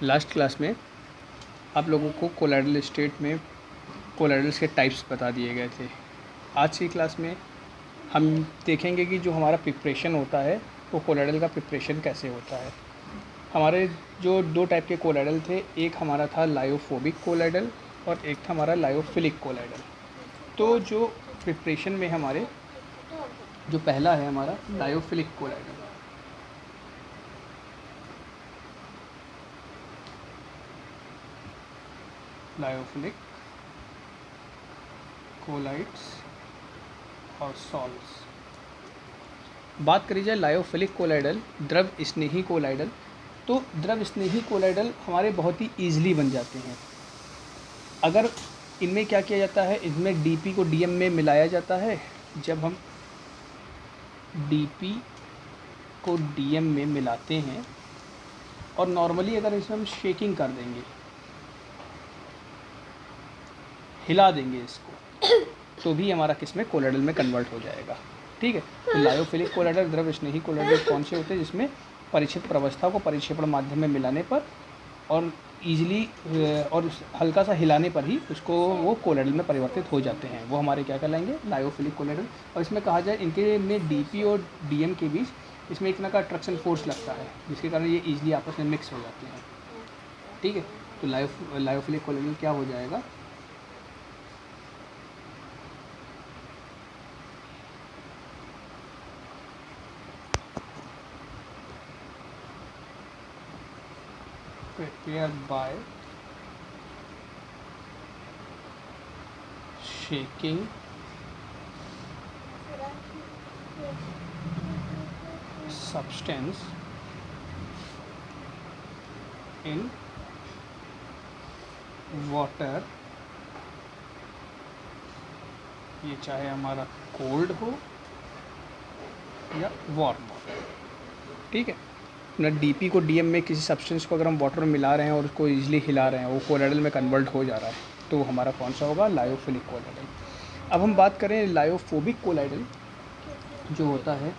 Last class में आप लोगों को कोलाइडल स्टेट में कोलाइडल्स के टाइप्स बता दिए गए थे। आज की क्लास में हम देखेंगे कि जो हमारा प्रिपरेशन होता है वो कोलाइडल का प्रिपरेशन कैसे होता है। हमारे जो दो टाइप के कोलाइडल थे, एक हमारा था लायोफोबिक कोलाइडल और एक था हमारा लायोफिलिक कोलाइडल। तो जो प्रिपरेशन में हमारे जो पहला है हमारा लायोफिलिक कोलाइडल। लायोफिलिक कोलाइड्स और सॉल्ट्स। बात करी जाए लायोफिलिक कोलाइडल, द्रव स्नेही कोलाइडल, तो द्रव स्नेही कोलाइडल हमारे बहुत ही ईजिली बन जाते हैं। अगर इनमें क्या किया जाता है, इनमें डीपी को डीएम में मिलाया जाता है। जब हम डीपी को डीएम में मिलाते हैं और नॉर्मली अगर इसमें हम शेकिंग कर देंगे, हिला देंगे इसको, तो भी हमारा किस में कोलाइडल में कन्वर्ट हो जाएगा। ठीक है। तो लायोफिलिक कोलाइडल, द्रव स्नेही कोलाइडल कौन से होते हैं? जिसमें परिचित प्रवस्था को परिक्षेपण माध्यम में मिलाने पर और ईजिली और हल्का सा हिलाने पर ही उसको वो कोलाइडल में परिवर्तित हो जाते हैं, वो हमारे क्या कहलाएंगे? Lyophilic colloidal. और इसमें कहा जाए इनके में डीपी और डीएम के बीच इसमें एक तरह का अट्रैक्शन फोर्स लगता है, जिसके कारण ये ईजिली आपस में मिक्स हो जाते हैं। ठीक है। तो लायोफिलिक कोलाइडल क्या हो जाएगा? prepared by shaking substance in water, ये चाहे हमारा कोल्ड हो या वार्म हो। ठीक है। ना डीपी को डीएम में किसी सब्सटेंस को अगर हम वाटर में मिला रहे हैं और उसको ईजिली हिला रहे हैं, वो कोलाइडल में कन्वर्ट हो जा रहा है, तो हमारा कौन सा होगा? Lyophilic colloidal. अब हम बात करें लायोफोबिक कोलाइडल जो होता है,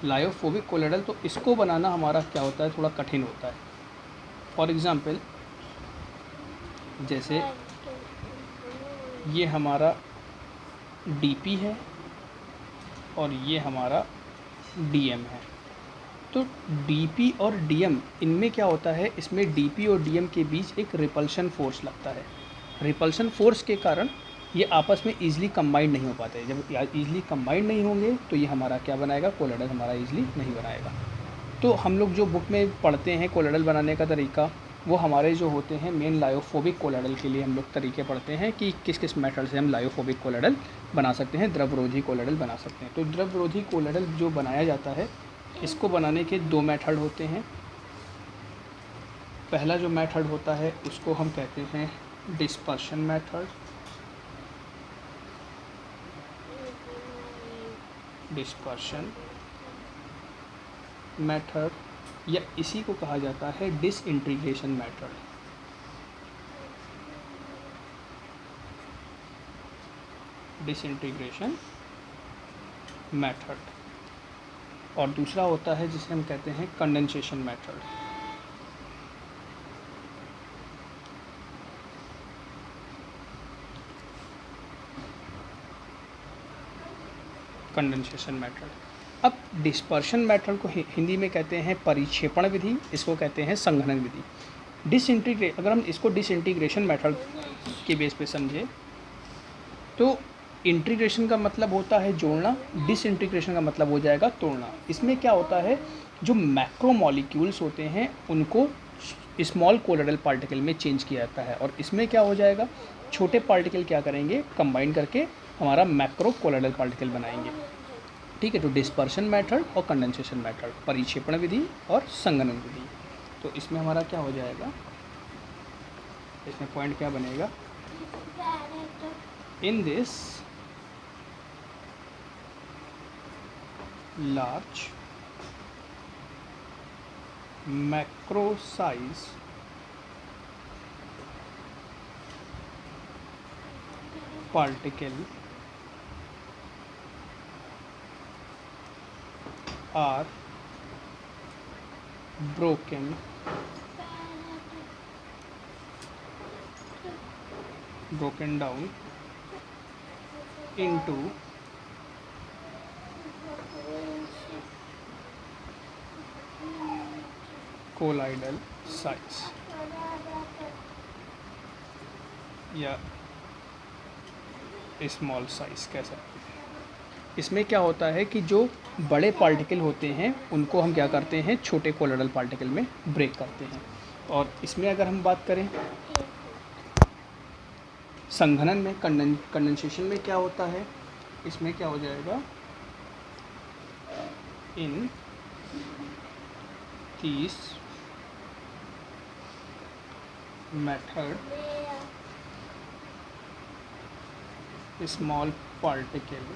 लायोफोबिक कोलाइडल, तो इसको बनाना हमारा क्या होता है? थोड़ा कठिन होता है। फॉर एग्ज़ाम्पल, जैसे ये हमारा डीपी है और ये हमारा डीएम है। तो डीपी और डीएम, इनमें क्या होता है? इसमें डीपी और डीएम के बीच एक रिपल्शन फोर्स लगता है। रिपल्शन फोर्स के कारण ये आपस में ईजिली कंबाइंड नहीं हो पाते। जब ईजिली कंबाइंड नहीं होंगे तो ये हमारा क्या बनाएगा? कोलाइडल हमारा ईजिली नहीं बनाएगा। तो हम लोग जो बुक में पढ़ते हैं कोलाइडल बनाने का तरीका, वो हमारे जो होते हैं मेन लायोफोबिक कोलाइडल के लिए हम लोग तरीके पढ़ते हैं कि किस किस मेथड से हम लायोफोबिक कोलाइडल बना सकते हैं, द्रवरोधी कोलाइडल बना सकते हैं। तो द्रवरोधी कोलाइडल जो बनाया जाता है, इसको बनाने के दो मेथड होते हैं। पहला जो मेथड होता है उसको हम कहते हैं डिस्पर्शन मेथड। डिस्पर्शन मेथड, या इसी को कहा जाता है डिसइंटीग्रेशन मेथड। Disintegration method. और दूसरा होता है जिसे हम कहते हैं कंडेंसेशन मेथड। Condensation method. अब डिस्पर्शन मेथड को हिंदी में कहते हैं परिक्षेपण विधि, इसको कहते हैं संघनन विधि। अगर हम इसको डिसइंटीग्रेशन मेथड के बेस पे समझे, तो इंटीग्रेशन का मतलब होता है जोड़ना, डिसइंटीग्रेशन का मतलब हो जाएगा तोड़ना। इसमें क्या होता है? जो मैक्रोमॉलिक्यूल्स होते हैं उनको स्मॉल कोलाइडल पार्टिकल में चेंज किया जाता है, और इसमें क्या हो जाएगा? छोटे पार्टिकल क्या करेंगे? कंबाइन करके हमारा मैक्रो कोलाइडल पार्टिकल बनाएंगे। ठीक है। तो डिस्पर्शन मेथड और कंडेंसेशन मेथड, परिक्षेपण विधि और संघनन विधि। तो इसमें हमारा क्या हो जाएगा? इसमें पॉइंट क्या बनेगा? In this large macro size particle are broken down into colloidal size या स्मॉल साइज कह सकते हैं। इसमें क्या होता है कि जो बड़े पार्टिकल होते हैं उनको हम क्या करते हैं, छोटे कोलोइडल पार्टिकल में ब्रेक करते हैं। और इसमें अगर हम बात करें संघनन में, कंडेंसेशन में क्या होता है, इसमें क्या हो जाएगा, in this method small particle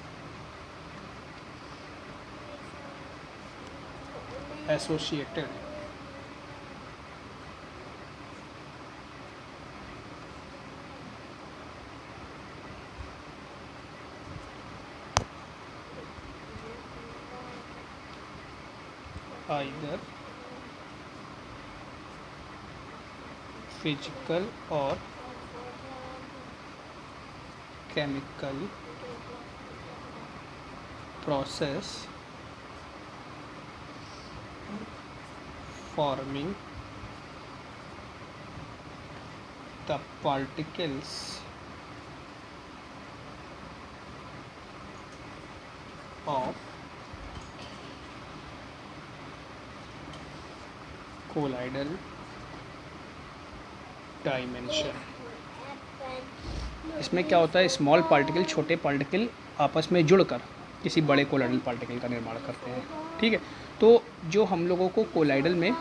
associated either physical or chemical process forming the particles of colloidal dimension। इसमें क्या होता है, स्मॉल पार्टिकल, छोटे पार्टिकल आपस में जुड़कर किसी बड़े कोलोइडल पार्टिकल का निर्माण करते हैं। ठीक है, तो जो हम लोगों को कोलोइडल में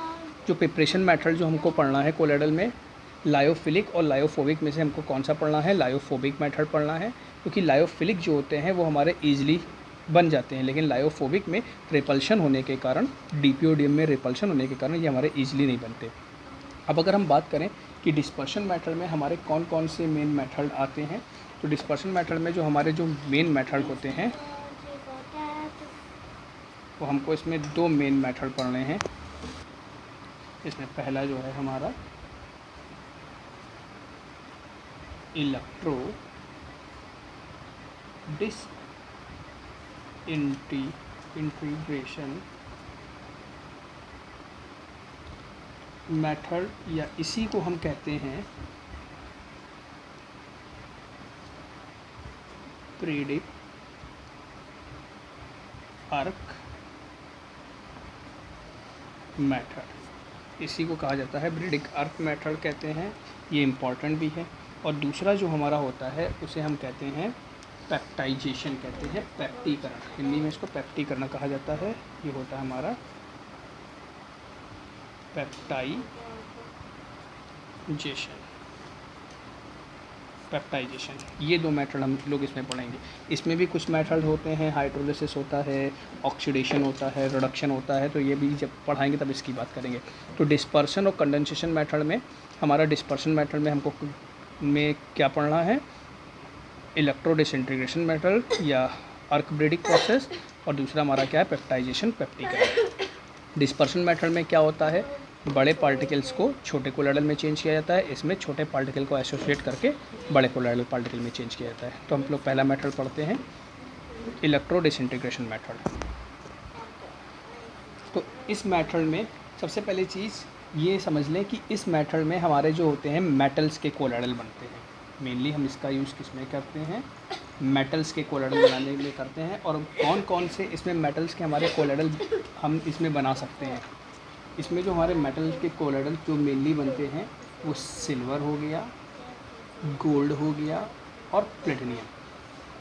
जो प्रिपरेशन मेथड जो हमको पढ़ना है कोलोइडल में, लायोफिलिक और लायोफोबिक में से हमको कौन सा पढ़ना है, लायोफोबिक मेथड पढ़ना है, क्योंकि लायोफिलिक जो होते हैं वो हमारे ईजिली बन जाते हैं, लेकिन लायोफोबिक में रिपल्शन होने के कारण, डीपीओडीएम में रिपल्शन होने के कारण ये हमारे ईजिली नहीं बनते। अब अगर हम बात करें कि डिस्पर्शन मेथड में हमारे कौन कौन से मेन मेथड आते हैं, तो डिस्पर्शन मेथड में जो हमारे जो मेन मेथड होते हैं वो हमको इसमें दो मेन मेथड पढ़ने हैं। इसमें पहला जो है हमारा इलेक्ट्रो डिसइंटीग्रेशन मेथड, या इसी को हम कहते हैं ब्रीडिक आर्क मेथड। इसी को कहा जाता है ब्रीडिक आर्क मेथड कहते हैं, ये इम्पॉर्टेंट भी है। और दूसरा जो हमारा होता है उसे हम कहते हैं पेप्टाइजेशन, कहते हैं पेप्टीकरण, हिंदी में इसको पेप्टीकरण कहा जाता है। ये होता है हमारा पेप्टाइजेशन। ये दो मेथड हम लोग इसमें पढ़ेंगे। इसमें भी कुछ मेथड होते हैं, हाइड्रोलिसिस होता है, ऑक्सीडेशन होता है, रिडक्शन होता है, तो ये भी जब पढ़ाएंगे तब इसकी बात करेंगे। तो डिस्पर्शन और कंडेंसेशन मेथड में, हमारा डिस्पर्शन मेथड में हमको में क्या पढ़ना है, इलेक्ट्रो डिसइंटीग्रेशन मेथड या आर्क ब्रीडिक प्रोसेस, और दूसरा हमारा क्या है, पेप्टाइजेशन, पेप्टीकरण। डिस्पर्शन मेथड में क्या होता है, बड़े पार्टिकल्स को छोटे कोलोइडल में चेंज किया जाता है, इसमें छोटे पार्टिकल को एसोसिएट करके बड़े कोलोइडल पार्टिकल में चेंज किया जाता है। तो हम लोग पहला मेथड पढ़ते हैं, इलेक्ट्रो डिसइंटीग्रेशन मेथड। तो इस मेथड में सबसे पहले चीज़ ये समझ लें कि इस मेथड में हमारे जो होते हैं मेटल्स के कोलोइडल बनते हैं। मेनली हम इसका यूज़ किस में करते हैं, मेटल्स के कोलोइडल बनाने में करते हैं। और कौन कौन से इसमें मेटल्स के हमारे कोलोइडल हम इसमें बना सकते हैं। इसमें जो हमारे मेटल के कोलोइडल जो मेनली बनते हैं वो सिल्वर हो गया, गोल्ड हो गया और प्लेटिनियम।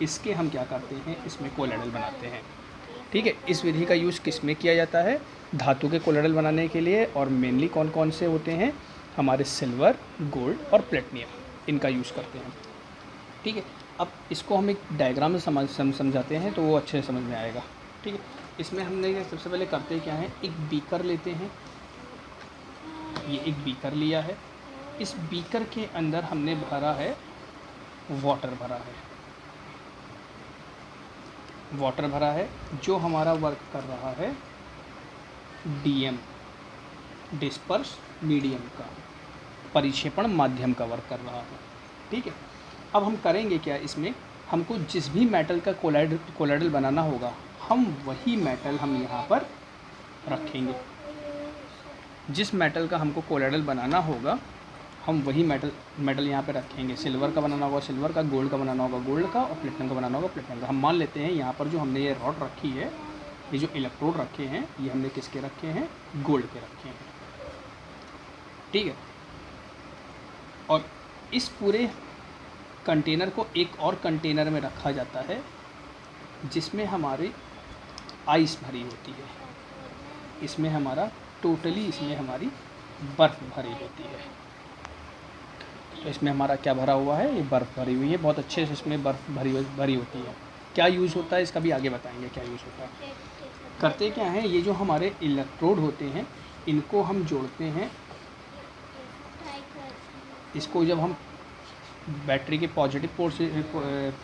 इसके हम क्या करते हैं, इसमें कोलोइडल बनाते हैं। ठीक है, इस विधि का यूज़ किस में किया जाता है, धातु के कोलोइडल बनाने के लिए। और मेनली कौन कौन से होते हैं, हमारे सिल्वर, गोल्ड और प्लेटिनियम, इनका यूज़ करते हैं। ठीक है, अब इसको हम एक डायग्राम में समझाते हैं तो वो अच्छे से समझ में आएगा। ठीक है, इसमें हमने सबसे पहले करते क्या है, एक बीकर लेते हैं। ये एक बीकर लिया है, इस बीकर के अंदर हमने भरा है वाटर भरा है। वाटर भरा है, जो हमारा वर्क कर रहा है DM, डिस्पर्स मीडियम का, परिक्षेपण माध्यम का वर्क कर रहा है। ठीक है, अब हम करेंगे क्या, इसमें हमको जिस भी मेटल का कोलाइडल बनाना होगा, हम वही मेटल हम यहाँ पर रखेंगे। जिस मेटल का हमको कोलाइडल बनाना होगा, हम वही मेटल यहाँ पे रखेंगे। सिल्वर का बनाना होगा सिल्वर का, गोल्ड का बनाना होगा गोल्ड का, और प्लेटिनम का बनाना होगा प्लेटिनम का। हम मान लेते हैं यहाँ पर जो हमने ये रॉड रखी है, ये जो इलेक्ट्रोड रखे हैं, ये हमने किसके रखे हैं, गोल्ड के रखे हैं। ठीक है, और इस पूरे कंटेनर को एक और कंटेनर में रखा जाता है जिसमें हमारी आइस भरी होती है। इसमें हमारा टोटली इसमें हमारी बर्फ़ भरी होती है। तो इसमें हमारा क्या भरा हुआ है, ये बर्फ़ भरी हुई है, बहुत अच्छे से इसमें बर्फ़ भरी होती है। क्या यूज़ होता है इसका भी आगे बताएंगे क्या यूज़ होता है। करते क्या हैं, ये जो हमारे इलेक्ट्रोड होते हैं, इनको हम जोड़ते हैं। इसको जब हम बैटरी के पॉजिटिव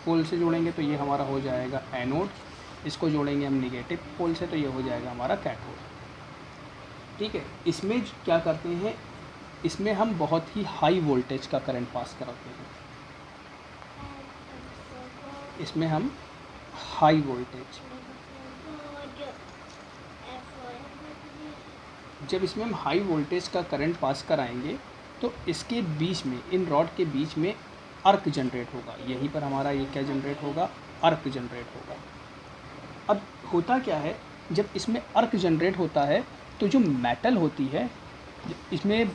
पोल से जोड़ेंगे तो ये हमारा हो जाएगा एनोड। इसको जोड़ेंगे हम निगेटिव पोल से तो ये हो जाएगा हमारा कैथोड। ठीक है, इसमें क्या करते हैं, इसमें हम बहुत ही हाई वोल्टेज का करंट पास कराते हैं। इसमें हम हाई वोल्टेज, जब इसमें हम हाई वोल्टेज का करंट पास कराएंगे तो इसके बीच में, इन रॉड के बीच में अर्क जनरेट होगा। यहीं पर हमारा ये क्या जनरेट होगा, अर्क जनरेट होगा। अब होता क्या है, जब इसमें अर्क जनरेट होता है तो जो मेटल होती है, इसमें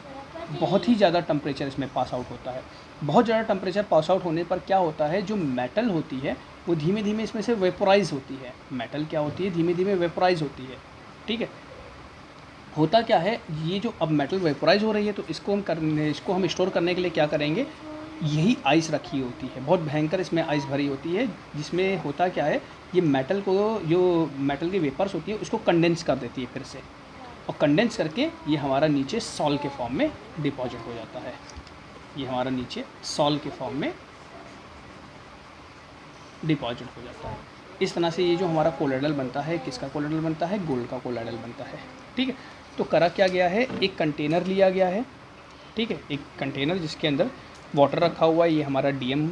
बहुत ही ज़्यादा टेम्परेचर इसमें पास आउट होता है। बहुत ज़्यादा टेम्परेचर पास आउट होने पर क्या होता है, जो मेटल होती है वो धीमे धीमे इसमें से वेपोराइज होती है। मेटल क्या होती है, धीमे धीमे वेपोराइज होती है। ठीक है, होता क्या है, ये जो अब मेटल वेपोराइज हो रही है तो इसको हम स्टोर करने के लिए क्या करेंगे, यही आइस रखी होती है, बहुत भयंकर इसमें आइस भरी होती है, जिसमें होता क्या है, ये मेटल को, जो मेटल की वेपर्स होती है उसको कंडेंस कर देती है फिर से, और कंडेंस करके ये हमारा नीचे सॉल के फॉर्म में डिपॉजिट हो जाता है। ये हमारा नीचे सॉल के फॉर्म में डिपॉजिट हो जाता है। इस तरह से ये जो हमारा कोलाइडल बनता है, किसका कोलाइडल बनता है, गोल्ड का कोलाइडल बनता है। ठीक है, तो करा क्या गया है, एक कंटेनर लिया गया है। ठीक है, एक कंटेनर जिसके अंदर वाटर रखा हुआ है, ये हमारा DM,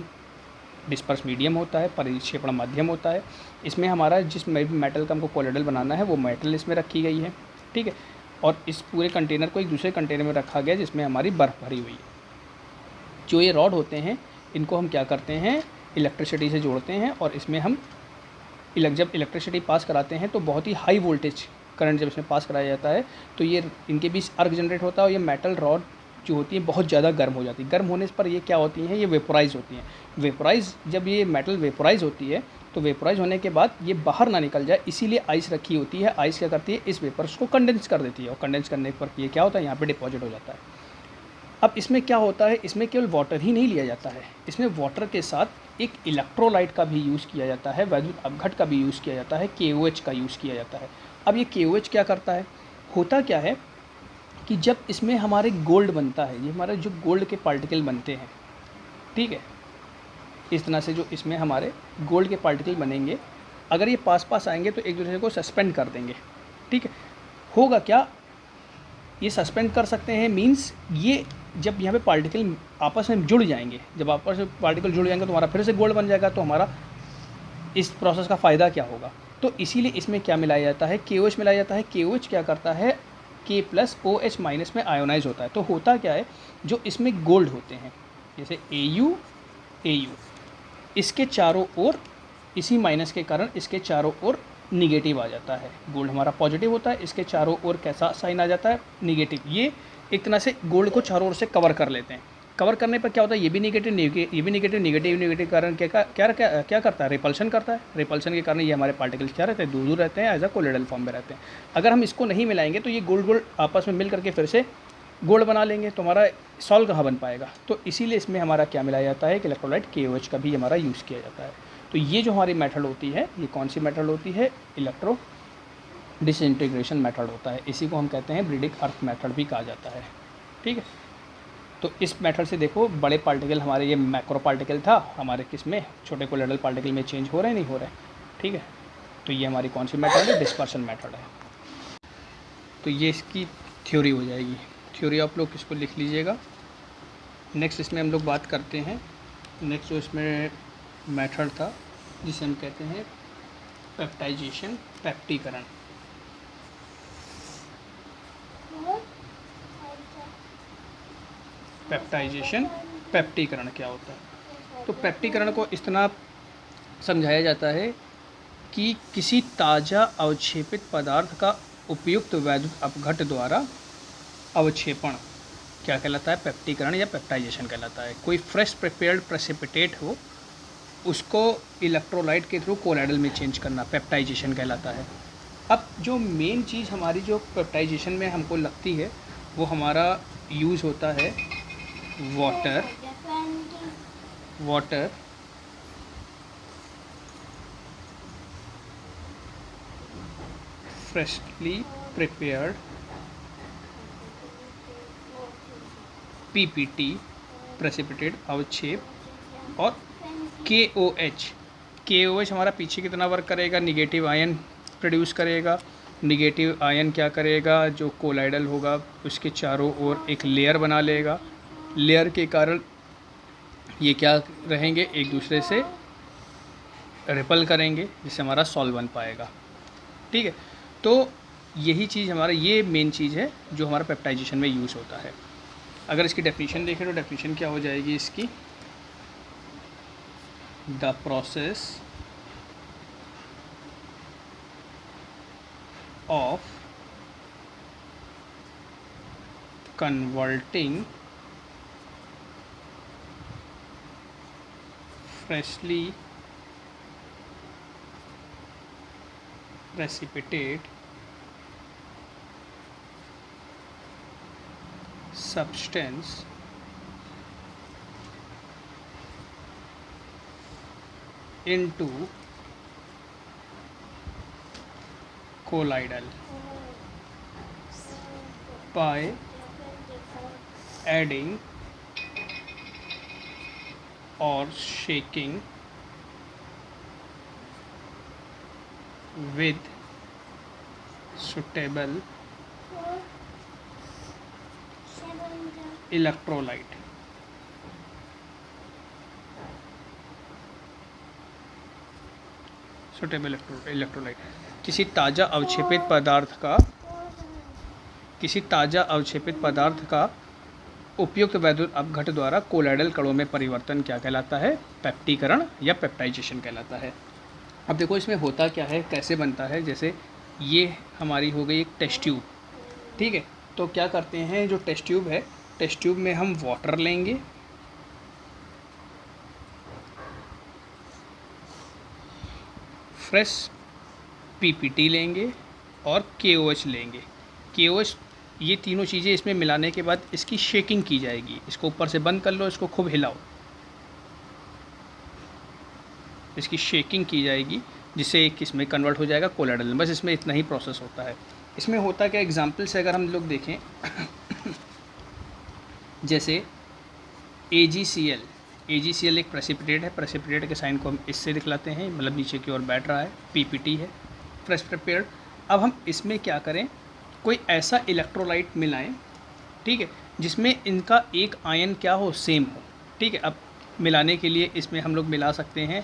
डिस्पर्स मीडियम होता है, परिक्षेपण माध्यम होता है। इसमें हमारा जिस मेटल का हमको कोलाइडल बनाना है वो मेटल इसमें रखी गई है। ठीक है, और इस पूरे कंटेनर को एक दूसरे कंटेनर में रखा गया जिसमें हमारी बर्फ़ भरी हुई है। जो ये रॉड होते हैं, इनको हम क्या करते हैं, इलेक्ट्रिसिटी से जोड़ते हैं, और इसमें हम जब इलेक्ट्रिसिटी पास कराते हैं तो बहुत ही हाई वोल्टेज करंट जब इसमें पास कराया जाता है तो ये इनके बीच अर्क जनरेट होता है, और ये मेटल रॉड जो होती है बहुत ज़्यादा गर्म हो जाती है। गर्म होने पर ये क्या होती हैं, ये वेपोराइज़ होती हैं। वेपोराइज़, जब ये मेटल वेपोराइज़ होती है तो वेपोराइज़ होने के बाद ये बाहर ना निकल जाए, इसीलिए आइस रखी होती है। आइस क्या करती है, इस वेपर्स को कंडेंस कर देती है, और कंडेंस करने पर ये क्या होता है, यहाँ पे डिपॉजिट हो जाता है। अब इसमें क्या होता है, इसमें केवल वाटर ही नहीं लिया जाता है, इसमें वाटर के साथ एक इलेक्ट्रोलाइट का भी यूज़ किया जाता है, वैद्युत अपघट का भी यूज़ किया जाता है, KOH का यूज़ किया जाता है। अब ये KOH क्या करता है, होता क्या है कि जब इसमें हमारे गोल्ड बनता है, ये हमारे जो गोल्ड के पार्टिकल बनते हैं, ठीक है, इस तरह से जो इसमें हमारे गोल्ड के पार्टिकल बनेंगे, अगर ये पास पास आएंगे तो एक दूसरे को सस्पेंड कर देंगे। ठीक है, होगा क्या, ये सस्पेंड कर सकते हैं, मीन्स ये जब यहाँ पे पार्टिकल आपस में जुड़ जाएंगे, जब आपस में पार्टिकल जुड़ जाएंगे तो हमारा फिर से गोल्ड बन जाएगा, तो हमारा इस प्रोसेस का फ़ायदा क्या होगा। तो इसीलिए इसमें क्या मिलाया जाता है, KOH मिलाया जाता है। KOH क्या करता है, K+OH- में आयोनाइज होता है। तो होता क्या है, जो इसमें गोल्ड होते हैं, जैसे AU, इसके चारों ओर, इसी माइनस के कारण इसके चारों ओर निगेटिव आ जाता है। गोल्ड हमारा पॉजिटिव होता है, इसके चारों ओर कैसा साइन आ जाता है, निगेटिव। ये एक तरह से गोल्ड को चारों ओर से कवर कर लेते हैं। कवर करने पर क्या होता है, ये भी निगेटिव, ये भी निगेटिव, निगेटिव कारण क्या करता है, रिपल्शन करता है। रिपल्शन के कारण ये हमारे पार्टिकल्स क्या रहते हैं, दूर दूर रहते हैं, एज अ कोलाइडल फॉर्म में रहते हैं। अगर हम इसको नहीं मिलाएंगे तो ये गोल्ड आपस में मिल करके फिर से गोल्ड बना लेंगे, तो हमारा सॉल्व कहाँ बन पाएगा। तो इसीलिए इसमें हमारा क्या मिलाया जाता है कि इलेक्ट्रोलाइट KOH का भी हमारा यूज़ किया जाता है। तो ये जो हमारी मेथड होती है, ये कौन सी मेथड होती है, इलेक्ट्रो डिसइंटीग्रेशन मेथड होता है। इसी को हम कहते हैं ब्रीडिक अर्थ मेथड भी कहा जाता है। ठीक है, तो इस मेथड से देखो, बड़े पार्टिकल हमारे, ये मैक्रो पार्टिकल था हमारे, किस में, छोटे कोलाइडल पार्टिकल में चेंज हो रहे हैं, नहीं हो रहे। ठीक है, तो ये हमारी कौन सी मेथड है, डिस्पर्शन मेथड है। तो ये इसकी थ्योरी हो जाएगी, थ्योरी आप लोग इसको लिख लीजिएगा। नेक्स्ट इसमें हम लोग बात करते हैं, नेक्स्ट जो इसमें मेथड था जिसे हम कहते हैं पेप्टाइजेशन, पेप्टीकरण। पेप्टाइजेशन, पेप्टीकरण क्या होता है? तो पेप्टीकरण को इस तरह समझाया जाता है कि किसी ताज़ा अवक्षेपित पदार्थ का उपयुक्त वैद्युत अपघट द्वारा अवक्षेपण क्या कहलाता है, पेप्टीकरण या पेप्टाइजेशन कहलाता है। कोई फ्रेश प्रिपेयर्ड प्रेसिपिटेट हो उसको इलेक्ट्रोलाइट के थ्रू कोलाइडल में चेंज करना पेप्टाइजेशन कहलाता है। अब जो मेन चीज़ हमारी जो पेप्टाइजेशन में हमको लगती है वो हमारा यूज़ होता है water freshly prepared PPT precipitate अवक्षेप और KOH हमारा पीछे कितना वर्क करेगा, निगेटिव आयन प्रोड्यूस करेगा। निगेटिव आयन क्या करेगा, जो कोलाइडल होगा उसके चारों ओर एक लेयर बना लेगा। लेयर के कारण ये क्या रहेंगे, एक दूसरे से रिपल करेंगे जिससे हमारा सॉल्व बन पाएगा। ठीक है, तो यही चीज़ हमारा ये मेन चीज़ है जो हमारा पेप्टाइजेशन में यूज़ होता है। अगर इसकी डेफिनेशन देखें तो डेफिनेशन क्या हो जाएगी इसकी, the process of converting freshly precipitate substance into colloidal by adding or shaking with suitable electrolyte। Suitable electrolyte किसी ताज़ा अवक्षेपित पदार्थ का उपयुक्त वैद्युत अपघट द्वारा कोलाइडल कणों में परिवर्तन क्या कहलाता है, पेप्टीकरण या पेप्टाइजेशन कहलाता है। अब देखो इसमें होता क्या है, कैसे बनता है। जैसे ये हमारी हो गई एक टेस्ट ट्यूब, ठीक है। तो क्या करते हैं, जो टेस्ट ट्यूब है, टेस्ट ट्यूब में हम वाटर लेंगे, फ्रेश पीपीटी लेंगे और KOH लेंगे। KOH ये तीनों चीज़ें इसमें मिलाने के बाद इसकी शेकिंग की जाएगी। इसको ऊपर से बंद कर लो, इसको खूब हिलाओ, इसकी शेकिंग की जाएगी जिससे एक इसमें कन्वर्ट हो जाएगा कोलाइडल में। बस इसमें इतना ही प्रोसेस होता है। इसमें होता क्या, एग्जाम्पल से अगर हम लोग देखें जैसे AgCl एक प्रेसिपिटेट है। प्रेसिपिटेट के साइन को हम इससे दिखलाते हैं, मतलब नीचे की ओर बैठ रहा है। PPT है, फ्रेश प्रिपेयर्ड। अब हम इसमें क्या करें, कोई ऐसा इलेक्ट्रोलाइट मिलाएं, ठीक है, जिसमें इनका एक आयन क्या हो, सेम हो। ठीक है, अब मिलाने के लिए इसमें हम लोग मिला सकते हैं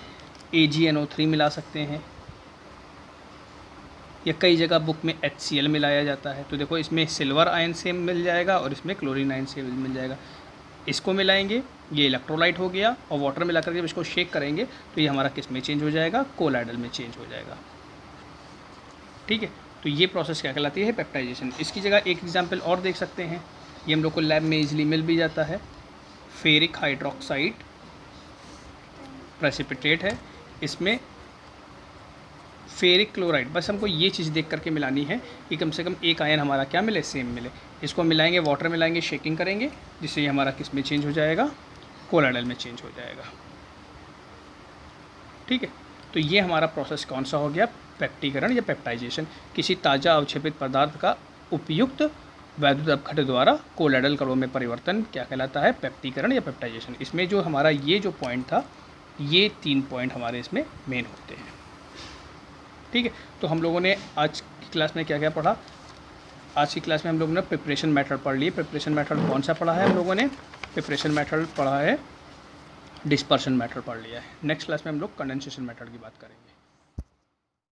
AgNO3 मिला सकते हैं, या कई जगह बुक में HCl मिलाया जाता है। तो देखो इसमें सिल्वर आयन सेम मिल जाएगा और इसमें क्लोरीन आयन सेम मिल जाएगा। इसको मिलाएंगे, ये इलेक्ट्रोलाइट हो गया, और वाटर मिला करके इसको शेक करेंगे तो ये हमारा किस में चेंज हो जाएगा, कोलाइडल में चेंज हो जाएगा। ठीक है, तो ये प्रोसेस क्या कहलाती है, पेप्टाइजेशन। इसकी जगह एक एग्जांपल और देख सकते हैं, ये हम लोग को लैब में इजीली मिल भी जाता है। फेरिक हाइड्रोक्साइड प्रेसिपिटेट है, इसमें फेरिक क्लोराइड। बस हमको ये चीज़ देख करके मिलानी है कि कम से कम एक आयन हमारा क्या मिले, सेम मिले। इसको मिलाएंगे, वाटर मिलाएंगे, शेकिंग करेंगे, जिससे ये हमारा किस में चेंज हो जाएगा, कोलाइडल में चेंज हो जाएगा। ठीक है, तो ये हमारा प्रोसेस कौन सा हो गया, पेप्टीकरण या पेप्टाइजेशन। किसी ताज़ा अवक्षेपित पदार्थ का उपयुक्त वैद्युत अपघट द्वारा कोलाइडल कणों में परिवर्तन क्या कहलाता है, पेप्टीकरण या पेप्टाइजेशन। इसमें जो हमारा ये जो पॉइंट था, ये 3 पॉइंट हमारे इसमें मेन होते हैं। ठीक है, तो हम लोगों ने आज की क्लास में क्या क्या पढ़ा? आज की क्लास में हम लोगों ने प्रिपरेशन मेथड पढ़ लिए। प्रिपरेशन मेथड कौन सा पढ़ा है हम लोगों ने? प्रिपरेशन मेथड पढ़ा है, डिस्पर्शन मेथड पढ़ लिया है। नेक्स्ट क्लास में हम लोग कंडेंसेशन मेथड की बात करेंगे।